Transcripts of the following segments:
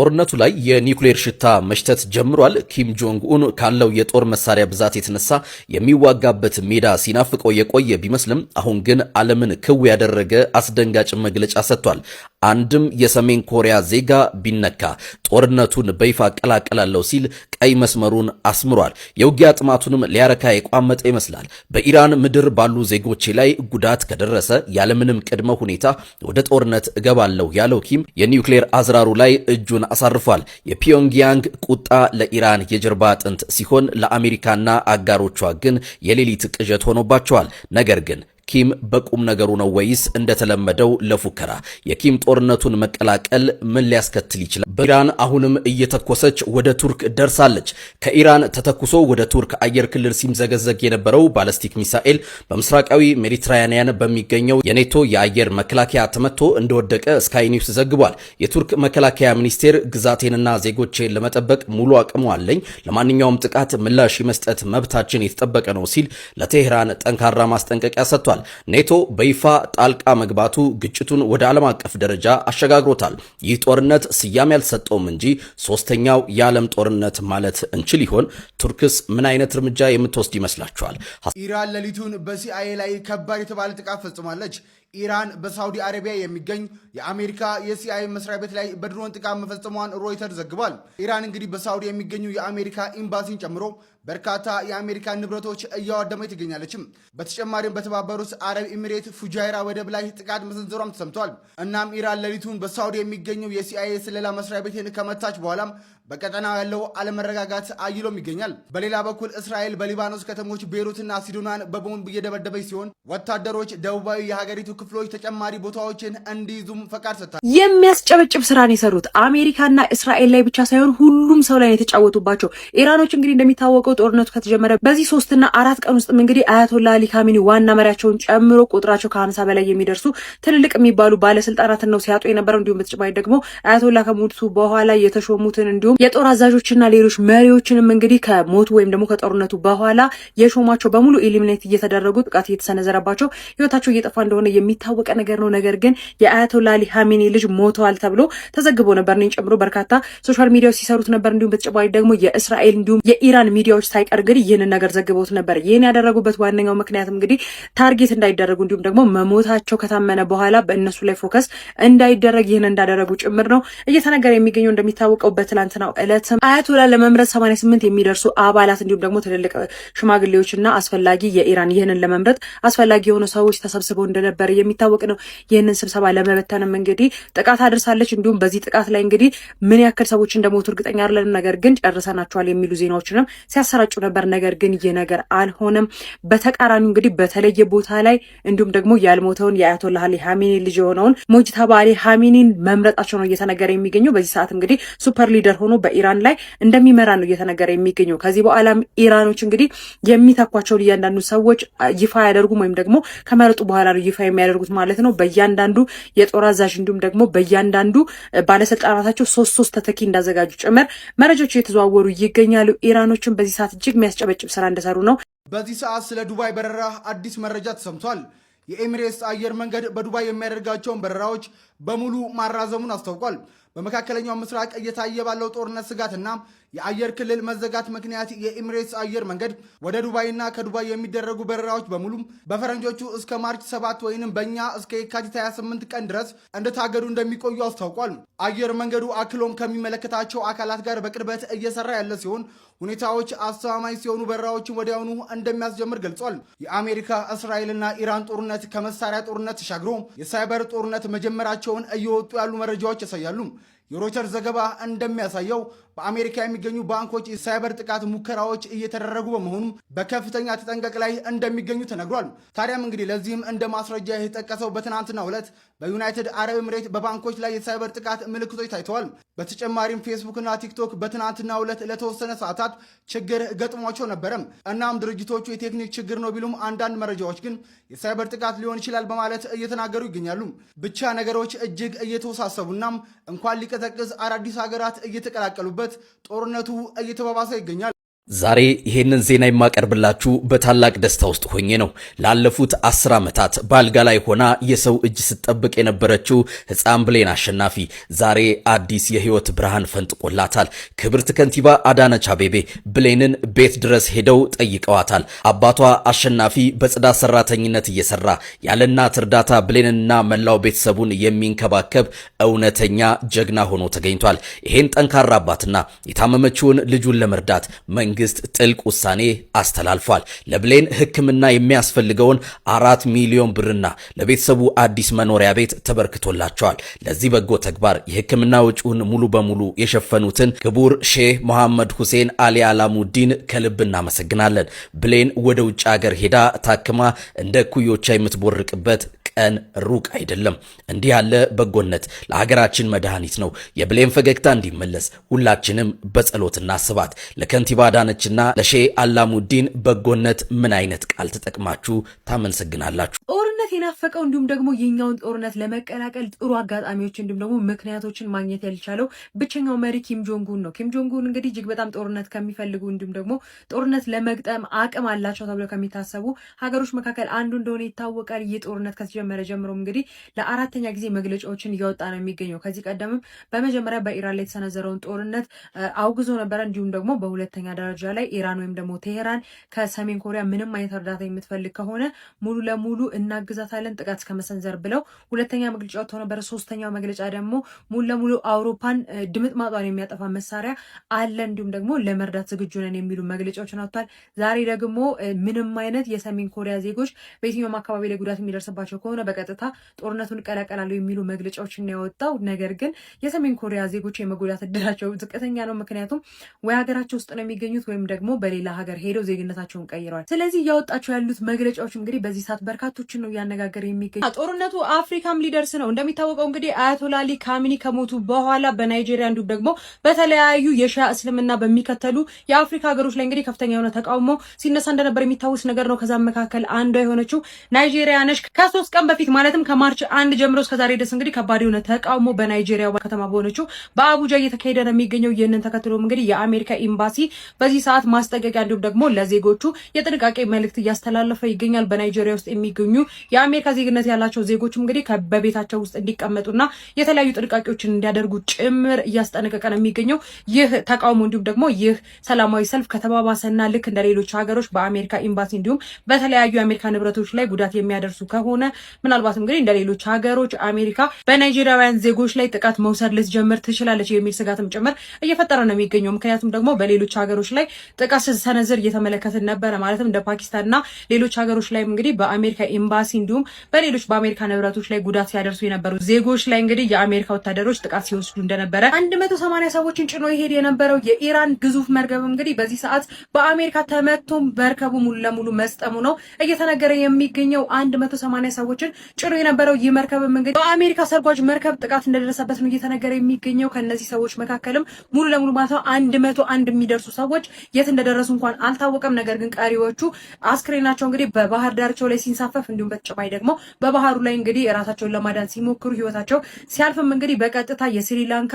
ጦርነቱ ላይ የኒውክሌር ሽታ መሽተት ጀምሯል። ኪም ጆንግ ኡን ካለው የጦር መሳሪያ ብዛት የተነሳ የሚዋጋበት ሜዳ ሲናፍቀው የቆየ ቢመስልም አሁን ግን ዓለምን ክው ያደረገ አስደንጋጭ መግለጫ ሰጥቷል። አንድም የሰሜን ኮሪያ ዜጋ ቢነካ ጦርነቱን በይፋ ቀላቀላለሁ ሲል ቀይ መስመሩን አስምሯል። የውጊያ ጥማቱንም ሊያረካ የቋመጠ ይመስላል። በኢራን ምድር ባሉ ዜጎቼ ላይ ጉዳት ከደረሰ ያለምንም ቅድመ ሁኔታ ወደ ጦርነት እገባለሁ ያለው ኪም የኒውክሌር አዝራሩ ላይ እጁን አሳርፏል። የፒዮንግያንግ ቁጣ ለኢራን የጀርባ አጥንት ሲሆን ለአሜሪካና አጋሮቿ ግን የሌሊት ቅዠት ሆኖባቸዋል። ነገር ግን ኪም በቁም ነገሩ ነው ወይስ እንደተለመደው ለፉከራ? የኪም ጦርነቱን መቀላቀል ምን ሊያስከትል ይችላል? ኢራን አሁንም እየተኮሰች ወደ ቱርክ ደርሳለች። ከኢራን ተተኩሶ ወደ ቱርክ አየር ክልል ሲምዘገዘግ የነበረው ባለስቲክ ሚሳኤል በምስራቃዊ ሜዲትራኒያን በሚገኘው የኔቶ የአየር መከላከያ ተመቶ እንደወደቀ ስካይ ኒውስ ዘግቧል። የቱርክ መከላከያ ሚኒስቴር ግዛቴንና ዜጎቼን ለመጠበቅ ሙሉ አቅሙ አለኝ፣ ለማንኛውም ጥቃት ምላሽ የመስጠት መብታችን የተጠበቀ ነው ሲል ለቴህራን ጠንካራ ማስጠንቀቂያ ሰጥቷል። ኔቶ በይፋ ጣልቃ መግባቱ ግጭቱን ወደ ዓለም አቀፍ ደረጃ አሸጋግሮታል። ይህ ጦርነት ስያሜ ያልሰጠውም እንጂ ሶስተኛው የዓለም ጦርነት ማለት እንችል ይሆን? ቱርክስ ምን አይነት እርምጃ የምትወስድ ይመስላችኋል? ኢራን ሌሊቱን በሲአይኤ ላይ ከባድ የተባለ ጥቃት ፈጽማለች። ኢራን በሳውዲ አረቢያ የሚገኝ የአሜሪካ የሲአይኤ መስሪያ ቤት ላይ በድሮን ጥቃት መፈጸሟን ሮይተርስ ዘግቧል። ኢራን እንግዲህ በሳውዲ የሚገኙ የአሜሪካ ኤምባሲን ጨምሮ በርካታ የአሜሪካ ንብረቶች እያወደመች ትገኛለችም። በተጨማሪም በተባበሩት አረብ ኤሚሬት ፉጃይራ ወደብ ላይ ጥቃት መሰንዘሯም ተሰምቷል። እናም ኢራን ሌሊቱን በሳውዲ የሚገኘው የሲአይኤ ስለላ መስሪያ ቤትን ከመታች በኋላም በቀጠናው ያለው አለመረጋጋት አይሎም ይገኛል። በሌላ በኩል እስራኤል በሊባኖስ ከተሞች ቤሩትና ሲዶናን በቦምብ እየደበደበች ሲሆን ወታደሮች ደቡባዊ የሀገሪቱ ክፍሎች ተጨማሪ ቦታዎችን እንዲይዙም ፈቃድ ሰጥቷል። የሚያስጨበጭብ ስራን የሰሩት አሜሪካና እስራኤል ላይ ብቻ ሳይሆን ሁሉም ሰው ላይ የተጫወቱባቸው ኢራኖች እንግዲህ እንደሚታወቀው ጦርነቱ ከተጀመረ በዚህ 3 እና 4 ቀን ውስጥ እንግዲህ አያቶላ አሊ ካሚኒ ዋና መሪያቸውን ጨምሮ ቁጥራቸው ከ50 በላይ የሚደርሱ ትልልቅ የሚባሉ ባለስልጣናትን ነው ሲያጡ የነበረው። እንዲሁም በተጨማሪ ደግሞ አያቶላ ከሞቱ በኋላ የተሾሙትን እንዲሁም የጦር አዛዦችና ሌሎች መሪዎችንም እንግዲህ ከሞቱ ወይም ደግሞ ከጦርነቱ በኋላ የሾሟቸው በሙሉ ኤሊሚኔት እየተደረጉ ጥቃት እየተሰነዘረባቸው ህይወታቸው እየጠፋ እንደሆነ የሚታወቅ ነገር ነው። ነገር ግን የአያቶላ አሊ ካሚኒ ልጅ ሞተዋል ተብሎ ተዘግቦ ነበር። እኔን ጨምሮ በርካታ ሶሻል ሚዲያዎች ሲሰሩት ነበር። እንዲሁም በተጨማሪ ደግሞ የእስራኤል እንዲሁም የኢራን ሚዲያዎች ሳይቀር እንግዲህ ይህንን ነገር ዘግበውት ነበር። ይህን ያደረጉበት ዋነኛው ምክንያት እንግዲህ ታርጌት እንዳይደረጉ እንዲሁም ደግሞ መሞታቸው ከታመነ በኋላ በእነሱ ላይ ፎከስ እንዳይደረግ ይህን እንዳደረጉ ጭምር ነው እየተነገረ የሚገኘው። እንደሚታወቀው በትላንትናው ዕለትም አያቶላ ለመምረጥ 88 የሚደርሱ አባላት እንዲሁም ደግሞ ትልልቅ ሽማግሌዎችና አስፈላጊ የኢራን ይህንን ለመምረጥ አስፈላጊ የሆኑ ሰዎች ተሰብስበው እንደነበረ የሚታወቅ ነው። ይህንን ስብሰባ ለመበተንም እንግዲህ ጥቃት አድርሳለች። እንዲሁም በዚህ ጥቃት ላይ እንግዲህ ምን ያክል ሰዎች እንደሞቱ እርግጠኛ አይደለንም። ነገር ግን ጨርሰናቸዋል የሚሉ ዜናዎችንም ሲያሰራጩ ነበር። ነገር ግን ይህ ነገር አልሆነም። በተቃራኒው እንግዲህ በተለየ ቦታ ላይ እንዲሁም ደግሞ ያልሞተውን የአያቶላ አሊ ካሚኒ ልጅ የሆነውን ሙጅተባ አሊ ካሚኒን መምረጣቸው ነው እየተነገረ የሚገኘው። በዚህ ሰዓት እንግዲህ ሱፐር ሊደር ሆኖ በኢራን ላይ እንደሚመራ ነው እየተነገረ የሚገኘው። ከዚህ በኋላም ኢራኖች እንግዲህ የሚተኳቸውን እያንዳንዱ ሰዎች ይፋ ያደርጉም ወይም ደግሞ ከመረጡ በኋላ ነው ይፋ የሚያደርጉት ማለት ነው። በእያንዳንዱ የጦር አዛዥ እንዲሁም ደግሞ በእያንዳንዱ ባለስልጣናታቸው 3 ተተኪ እንዳዘጋጁ ጭምር መረጃዎች እየተዘዋወሩ ይገኛሉ። ኢራኖችን በዚህ ሰዓት እጅግ የሚያስጨበጭብ ስራ እንደሰሩ ነው። በዚህ ሰዓት ስለ ዱባይ በረራ አዲስ መረጃ ተሰምቷል። የኤሚሬትስ አየር መንገድ በዱባይ የሚያደርጋቸውን በረራዎች በሙሉ ማራዘሙን አስታውቋል። በመካከለኛው ምስራቅ እየታየ ባለው ጦርነት ስጋትና የአየር ክልል መዘጋት ምክንያት የኤሚሬትስ አየር መንገድ ወደ ዱባይና ከዱባይ የሚደረጉ በረራዎች በሙሉ በፈረንጆቹ እስከ ማርች 7 ወይንም በእኛ እስከ የካቲት 28 ቀን ድረስ እንደታገዱ እንደሚቆዩ አስታውቋል። አየር መንገዱ አክሎም ከሚመለከታቸው አካላት ጋር በቅርበት እየሰራ ያለ ሲሆን ሁኔታዎች አስተማማኝ ሲሆኑ በረራዎችን ወዲያውኑ እንደሚያስጀምር ገልጿል። የአሜሪካ እስራኤልና ኢራን ጦርነት ከመሳሪያ ጦርነት ተሻግሮ የሳይበር ጦርነት መጀመራቸውን እየወጡ ያሉ መረጃዎች ያሳያሉ። የሮይተርስ ዘገባ እንደሚያሳየው በአሜሪካ የሚገኙ ባንኮች የሳይበር ጥቃት ሙከራዎች እየተደረጉ በመሆኑ በከፍተኛ ተጠንቀቅ ላይ እንደሚገኙ ተነግሯል። ታዲያም እንግዲህ ለዚህም እንደ ማስረጃ የተጠቀሰው በትናንትናው ዕለት በዩናይትድ አረብ ኤምሬት በባንኮች ላይ የሳይበር ጥቃት ምልክቶች ታይተዋል። በተጨማሪም ፌስቡክና ቲክቶክ በትናንትናው ዕለት ለተወሰነ ሰዓታት ችግር ገጥሟቸው ነበረ። እናም ድርጅቶቹ የቴክኒክ ችግር ነው ቢሉም አንዳንድ መረጃዎች ግን የሳይበር ጥቃት ሊሆን ይችላል በማለት እየተናገሩ ይገኛሉ። ብቻ ነገሮች እጅግ እየተወሳሰቡናም እንኳን ሊቀዘቅዝ አዳዲስ ሀገራት እየተቀላቀሉበት ጦርነቱ እየተባባሰ ይገኛል። ዛሬ ይሄንን ዜና የማቀርብላችሁ በታላቅ ደስታ ውስጥ ሆኜ ነው። ላለፉት 10 ዓመታት ባልጋ ላይ ሆና የሰው እጅ ስትጠብቅ የነበረችው ሕፃን ብሌን አሸናፊ ዛሬ አዲስ የህይወት ብርሃን ፈንጥቆላታል። ክብርት ከንቲባ አዳነች አቤቤ ብሌንን ቤት ድረስ ሄደው ጠይቀዋታል። አባቷ አሸናፊ በጽዳት ሰራተኝነት እየሰራ ያለ እናት እርዳታ ብሌንንና መላው ቤተሰቡን የሚንከባከብ እውነተኛ ጀግና ሆኖ ተገኝቷል። ይሄን ጠንካራ አባትና የታመመችውን ልጁን ለመርዳት መንግስት ጥልቅ ውሳኔ አስተላልፏል። ለብሌን ሕክምና የሚያስፈልገውን 4 ሚሊዮን ብርና ለቤተሰቡ አዲስ መኖሪያ ቤት ተበርክቶላቸዋል። ለዚህ በጎ ተግባር የሕክምና ወጪውን ሙሉ በሙሉ የሸፈኑትን ክቡር ሼህ መሐመድ ሁሴን አሊ አላሙዲን ከልብ እናመሰግናለን። ብሌን ወደ ውጭ ሀገር ሄዳ ታክማ እንደ ኩዮቻ የምትቦርቅበት ቀን ሩቅ አይደለም። እንዲህ ያለ በጎነት ለሀገራችን መድኃኒት ነው። የብሌን ፈገግታ እንዲመለስ ሁላችንም በጸሎት እናስባት። ለከንቲባ አዳነችና ለሼህ አላሙዲን በጎነት ምን አይነት ቃል ተጠቅማችሁ ታመሰግናላችሁ? ጦርነት የናፈቀው እንዲሁም ደግሞ የኛውን ጦርነት ለመቀላቀል ጥሩ አጋጣሚዎች እንዲሁም ደግሞ ምክንያቶችን ማግኘት ያልቻለው ብቸኛው መሪ ኪም ጆንግ ኡን ነው። ኪም ጆንግ ኡን እንግዲህ እጅግ በጣም ጦርነት ከሚፈልጉ እንዲሁም ደግሞ ጦርነት ለመግጠም አቅም አላቸው ተብለው ከሚታሰቡ ሀገሮች መካከል አንዱ እንደሆነ ይታወቃል። ይህ ጦርነት ከተጀመረ ጀምሮ እንግዲህ ለአራተኛ ጊዜ መግለጫዎችን እያወጣ ነው የሚገኘው። ከዚህ ቀደምም በመጀመሪያ በኢራን ላይ የተሰነዘረውን ጦርነት አውግዞ ነበረ። እንዲሁም ደግሞ በሁለተኛ ደረጃ ላይ ኢራን ወይም ደግሞ ቴሄራን ከሰሜን ኮሪያ ምንም አይነት እርዳታ የምትፈልግ ከሆነ ሙሉ ለሙሉ እናግዛታለን ጥቃት እስከመሰንዘር ብለው ሁለተኛ መግለጫ ወጥቶ ነበረ። ሶስተኛው መግለጫ ደግሞ ሙሉ ለሙሉ አውሮፓን ድምጥማጧን የሚያጠፋ መሳሪያ አለ እንዲሁም ደግሞ ለመርዳት ዝግጁ ነን የሚሉ መግለጫዎችን አውጥቷል። ዛሬ ደግሞ ምንም አይነት የሰሜን ኮሪያ ዜጎች በየትኛውም አካባቢ ላይ ጉዳት የሚደርስባቸው ከሆነ በቀጥታ ጦርነቱን ቀላቀላሉ የሚሉ መግለጫዎችን ያወጣው። ነገር ግን የሰሜን ኮሪያ ዜጎች የመጎዳት እድላቸው ዝቅተኛ ነው። ምክንያቱም ወይ ሀገራቸው ውስጥ ነው የሚገኙት ወይም ደግሞ በሌላ ሀገር ሄደው ዜግነታቸውን ቀይረዋል። ስለዚህ እያወጣቸው ያሉት መግለጫዎች እንግዲህ በዚህ ሰዓት በርካቶችን ነው እያነጋገረ የሚገኝ። ጦርነቱ አፍሪካም ሊደርስ ነው። እንደሚታወቀው እንግዲህ አያቶላ አሊ ካሚኒ ከሞቱ በኋላ በናይጄሪያ እንዲሁም ደግሞ በተለያዩ የሺያ እስልምና በሚከተሉ የአፍሪካ ሀገሮች ላይ እንግዲህ ከፍተኛ የሆነ ተቃውሞ ሲነሳ እንደነበር የሚታወስ ነገር ነው። ከዛም መካከል አንዷ የሆነችው ናይጄሪያ ነች። ከ3 ቀን በፊት ማለትም ከማርች 1 ጀምሮ እስከዛሬ ድረስ እንግዲህ ከባድ የሆነ ተቃውሞ በናይጄሪያ ከተማ በሆነችው በአቡጃ እየተካሄደ ነው የሚገኘው። ይህንን ተከትሎም እንግዲህ የአሜሪካ ኤምባሲ በዚህ ሰዓት ማስጠንቀቂያ እንዲሁም ደግሞ ለዜጎቹ የጥንቃቄ መልእክት እያስተላለፈ ይገኛል። በናይጄሪያ ውስጥ የሚገኙ የአሜሪካ ዜግነት ያላቸው ዜጎችም እንግዲህ በቤታቸው ውስጥ እንዲቀመጡና የተለያዩ ጥንቃቄዎችን እንዲያደርጉ ጭምር እያስጠነቀቀ ነው የሚገኘው። ይህ ተቃውሞ እንዲሁም ደግሞ ይህ ሰላማዊ ሰልፍ ከተባባሰና ልክ እንደ ሌሎች ሀገሮች በአሜሪካ ኤምባሲ እንዲሁም በተለያዩ የአሜሪካ ንብረቶች ላይ ጉዳት የሚያደርሱ ከሆነ ምናልባትም እንግዲህ እንደ ሌሎች ሀገሮች አሜሪካ በናይጄሪያውያን ዜጎች ላይ ጥቃት መውሰድ ልትጀምር ትችላለች የሚል ስጋትም ጭምር እየፈጠረ ነው የሚገኘው። ምክንያቱም ደግሞ በሌሎች ሀገሮች ላይ ጥቃት ስትሰነዝር እየተመለከትን ነበረ። ማለትም እንደ ፓኪስታንና ሌሎች ሀገሮች ላይ እንግዲህ በአሜሪካ ኤምባሲ እንዲሁም በሌሎች በአሜሪካ ንብረቶች ላይ ጉዳት ሲያደርሱ የነበሩ ዜጎች ላይ እንግዲህ የአሜሪካ ወታደሮች ጥቃት ሲወስዱ እንደነበረ 180 ሰዎችን ጭኖ ይሄድ የነበረው የኢራን ግዙፍ መርከብ እንግዲህ በዚህ ሰዓት በአሜሪካ ተመቶም መርከቡ ሙሉ ለሙሉ መስጠሙ ነው እየተነገረ የሚገኘው። 180 ሰዎችን ጭኖ የነበረው ይህ መርከብም እንግዲህ በአሜሪካ ሰርጓጅ መርከብ ጥቃት እንደደረሰበት ነው እየተነገረ የሚገኘው። ከነዚህ ሰዎች መካከልም ሙሉ ለሙሉ ማለት ነው 101 የሚደርሱ ሰዎች የት እንደደረሱ እንኳን አልታወቀም። ነገር ግን ቀሪዎቹ አስክሬናቸው እንግዲህ በባህር ዳርቻው ላይ ሲንሳፈፍ እንዲሁም በተጨማሪ ደግሞ በባህሩ ላይ እንግዲህ ራሳቸውን ለማዳን ሲሞክሩ ህይወታቸው ሲያልፍም እንግዲህ በቀጥታ የስሪላንካ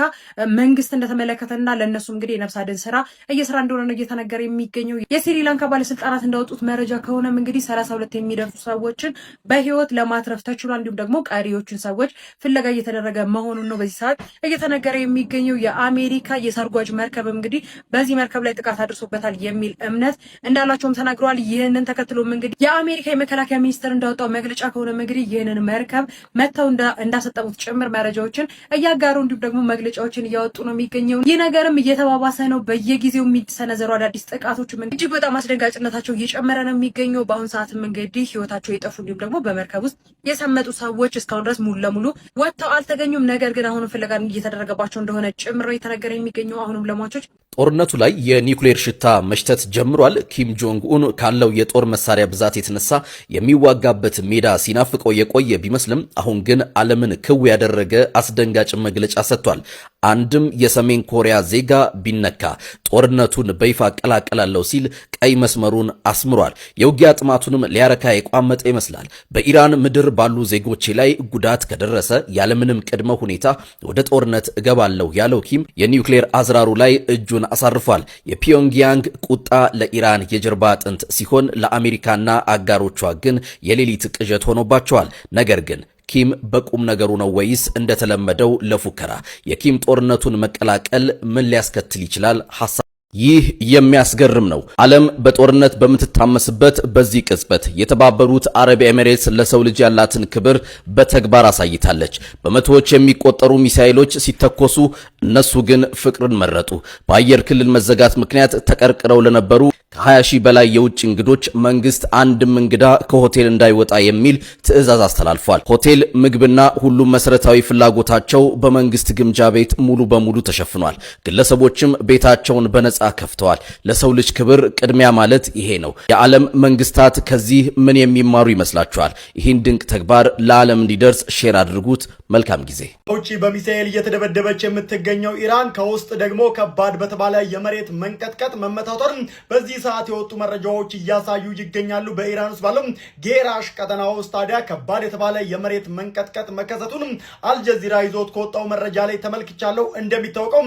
መንግስት እንደተመለከተና ለነሱ እንግዲህ የነፍስ አድን ስራ እየሰራ እንደሆነ ነው እየተነገረ የሚገኘው። የስሪላንካ ባለስልጣናት እንዳወጡት መረጃ ከሆነም እንግዲህ 32 የሚደርሱ ሰዎችን በህይወት ለማትረፍ ተችሏል። እንዲሁም ደግሞ ቀሪዎቹን ሰዎች ፍለጋ እየተደረገ መሆኑን ነው በዚህ ሰዓት እየተነገረ የሚገኘው። የአሜሪካ የሰርጓጅ መርከብ እንግዲህ በዚህ መርከብ ላይ ጥቃት አድርሶበታል የሚል እምነት እንዳላቸውም ተናግረዋል። ይህንን ተከትሎም እንግዲህ የአሜሪካ የመከላከያ ሚኒስቴር እንዳወጣው መግለጫ ከሆነም እንግዲህ ይህንን መርከብ መተው እንዳሰጠሙት ጭምር መረጃዎችን እያጋሩ እንዲሁም ደግሞ መግለጫዎችን እያወጡ ነው የሚገኘው። ይህ ነገርም እየተባባሰ ነው። በየጊዜው የሚሰነዘሩ አዳዲስ ጥቃቶችም እጅግ በጣም አስደንጋጭነታቸው እየጨመረ ነው የሚገኘው። በአሁኑ ሰዓትም እንግዲህ ህይወታቸው የጠፉ እንዲሁም ደግሞ በመርከብ ውስጥ የሰመጡ ሰዎች እስካሁን ድረስ ሙሉ ለሙሉ ወጥተው አልተገኙም። ነገር ግን አሁንም ፍለጋ እየተደረገባቸው እንደሆነ ጭምር የተነገረ የሚገኘው። አሁንም ለሟቾች ጦርነቱ ላይ የኒውክሌር ሽታ መሽተት ጀምሯል። ኪም ጆንግ ኡን ካለው የጦር መሳሪያ ብዛት የተነሳ የሚዋጋበት ሜዳ ሲናፍቀው የቆየ ቢመስልም አሁን ግን ዓለምን ክው ያደረገ አስደንጋጭ መግለጫ ሰጥቷል። አንድም የሰሜን ኮሪያ ዜጋ ቢነካ ጦርነቱን በይፋ ቀላቀላለሁ ሲል ቀይ መስመሩን አስምሯል። የውጊያ ጥማቱንም ሊያረካ የቋመጠ ይመስላል። በኢራን ምድር ባሉ ዜጎቼ ላይ ጉዳት ከደረሰ ያለምንም ቅድመ ሁኔታ ወደ ጦርነት እገባለሁ ያለው ኪም የኒውክሌር አዝራሩ ላይ እጁን አሳርፏል። የፒዮንግያንግ ቁጣ ለኢራን የጀርባ አጥንት ሲሆን ለአሜሪካና አጋሮቿ ግን የሌሊት ቅዠት ሆኖባቸዋል። ነገር ግን ኪም በቁም ነገሩ ነው ወይስ እንደተለመደው ለፉከራ? የኪም ጦርነቱን መቀላቀል ምን ሊያስከትል ይችላል? ይህ የሚያስገርም ነው። ዓለም በጦርነት በምትታመስበት በዚህ ቅጽበት የተባበሩት አረብ ኤሚሬትስ ለሰው ልጅ ያላትን ክብር በተግባር አሳይታለች። በመቶዎች የሚቆጠሩ ሚሳኤሎች ሲተኮሱ እነሱ ግን ፍቅርን መረጡ። በአየር ክልል መዘጋት ምክንያት ተቀርቅረው ለነበሩ ከ20 ሺህ በላይ የውጭ እንግዶች መንግስት አንድም እንግዳ ከሆቴል እንዳይወጣ የሚል ትዕዛዝ አስተላልፏል። ሆቴል፣ ምግብና ሁሉም መሰረታዊ ፍላጎታቸው በመንግስት ግምጃ ቤት ሙሉ በሙሉ ተሸፍኗል። ግለሰቦችም ቤታቸውን በነጻ ከፍተዋል። ለሰው ልጅ ክብር ቅድሚያ ማለት ይሄ ነው። የዓለም መንግስታት ከዚህ ምን የሚማሩ ይመስላችኋል? ይህን ድንቅ ተግባር ለዓለም እንዲደርስ ሼር አድርጉት። መልካም ጊዜ። ውጪ በሚሳኤል እየተደበደበች የምትገኘው ኢራን ከውስጥ ደግሞ ከባድ በተባለ የመሬት መንቀጥቀጥ መመታቷን በዚህ ሰዓት የወጡ መረጃዎች እያሳዩ ይገኛሉ። በኢራን ውስጥ ባለው ጌራሽ ቀጠና ውስጥ ታዲያ ከባድ የተባለ የመሬት መንቀጥቀጥ መከሰቱን አልጀዚራ ይዞት ከወጣው መረጃ ላይ ተመልክቻለሁ። እንደሚታወቀው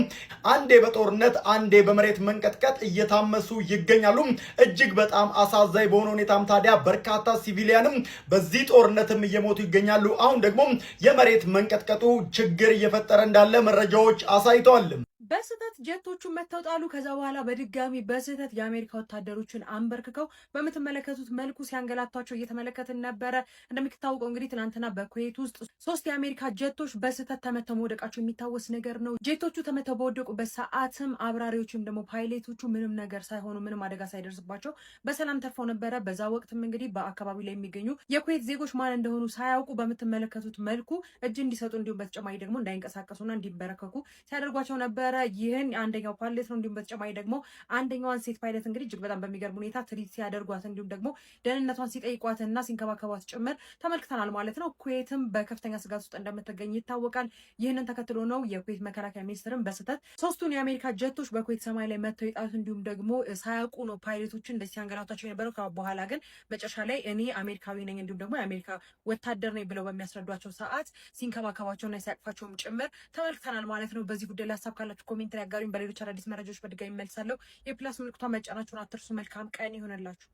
አንዴ በጦርነት አንዴ በመሬት መንቀጥቀጥ እየታመሱ ይገኛሉ። እጅግ በጣም አሳዛኝ በሆነ ሁኔታም ታዲያ በርካታ ሲቪሊያንም በዚህ ጦርነትም እየሞቱ ይገኛሉ። አሁን ደግሞ የመሬት መንቀጥቀጡ ችግር እየፈጠረ እንዳለ መረጃዎች አሳይተዋል። በስህተት ጀቶቹን መተው ጣሉ። ከዛ በኋላ በድጋሚ በስህተት የአሜሪካ ወታደሮችን አንበርክከው በምትመለከቱት መልኩ ሲያንገላቷቸው እየተመለከትን ነበረ። እንደሚታወቀው እንግዲህ ትናንትና በኩዌት ውስጥ 3 የአሜሪካ ጀቶች በስህተት ተመተው መውደቃቸው የሚታወስ ነገር ነው። ጀቶቹ ተመተው በወደቁበት ሰዓትም አብራሪዎችም ደግሞ ፓይሌቶቹ ምንም ነገር ሳይሆኑ ምንም አደጋ ሳይደርስባቸው በሰላም ተርፈው ነበረ። በዛ ወቅትም እንግዲህ በአካባቢው ላይ የሚገኙ የኩዌት ዜጎች ማን እንደሆኑ ሳያውቁ በምትመለከቱት መልኩ እጅ እንዲሰጡ እንዲሁም በተጨማሪ ደግሞ እንዳይንቀሳቀሱና እንዲበረከኩ ሲያደርጓቸው ነበረ። ይህን አንደኛው ፓይለት ነው። እንዲሁም በተጨማሪ ደግሞ አንደኛዋን ሴት ፓይለት እንግዲህ እጅግ በጣም በሚገርም ሁኔታ ትሪት ሲያደርጓት እንዲሁም ደግሞ ደህንነቷን ሲጠይቋትና ሲንከባከቧት ጭምር ተመልክተናል ማለት ነው። ኩዌትም በከፍተኛ ስጋት ውስጥ እንደምትገኝ ይታወቃል። ይህንን ተከትሎ ነው የኩዌት መከላከያ ሚኒስትርም በስህተት 3ቱን የአሜሪካ ጀቶች በኩዌት ሰማይ ላይ መጥተው የጣሉት። እንዲሁም ደግሞ ሳያውቁ ነው ፓይለቶችን እንደዚህ ሲያንገላቷቸው የነበረው። በኋላ ግን መጨረሻ ላይ እኔ አሜሪካዊ ነኝ እንዲሁም ደግሞ የአሜሪካ ወታደር ነኝ ብለው በሚያስረዷቸው ሰዓት ሲንከባከቧቸውና ሲያቅፋቸውም ጭምር ተመልክተናል ማለት ነው። በዚህ ጉዳይ ላይ ሀሳብ ካላችሁ ኮሜንት ላይ አጋሩኝ። በሌሎች አዳዲስ መረጃዎች በድጋሚ መልሳለሁ። የፕላስ ምልክቷን መጫናችሁን አትርሱ። መልካም ቀን ይሆንላችሁ።